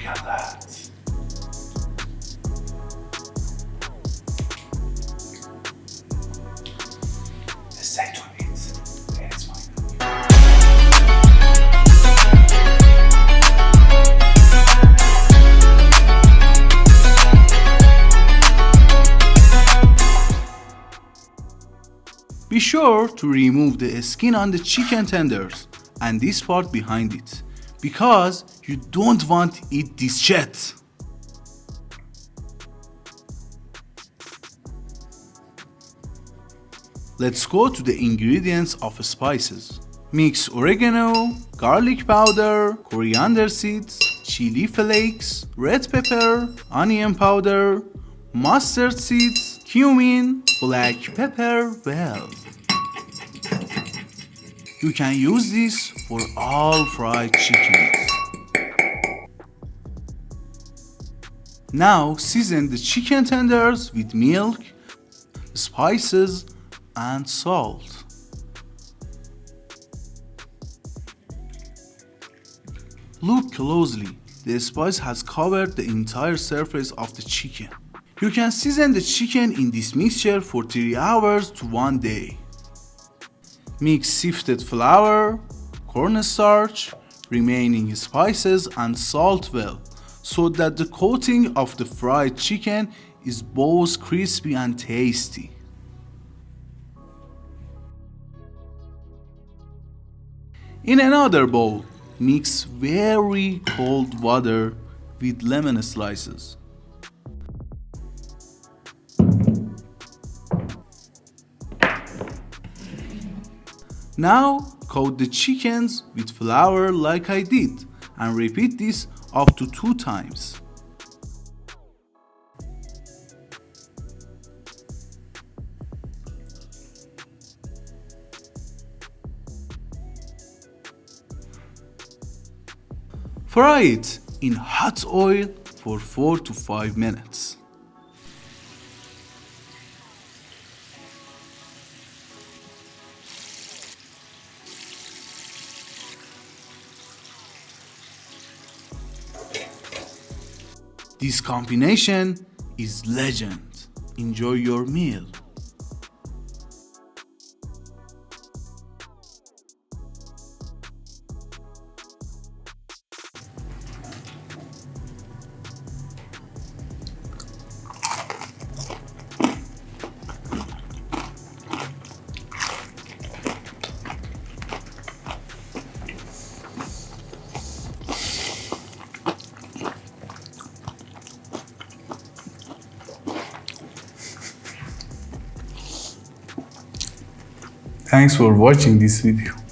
Look at that. Stay to it. It's fine. Be sure to remove the skin on the chicken tenders and this part behind it, because you don't want to eat this shit. Let's go to the ingredients of spices. Mix oregano, garlic powder, coriander seeds, chili flakes, red pepper, onion powder, mustard seeds, cumin, black pepper well. You can use this for all fried chickens. Now season the chicken tenders with milk, spices, and salt. Look closely. The spice has covered the entire surface of the chicken. You can season the chicken in this mixture for 3 hours to 1 day. Mix sifted flour, cornstarch, remaining spices and salt well, so that the coating of the fried chicken is both crispy and tasty. In another bowl, mix very cold water with lemon slices. Now coat the chickens with flour like I did and repeat this up to 2 times. Fry it in hot oil for 4 to 5 minutes. This combination is legend. Enjoy your meal. Thanks for watching this video.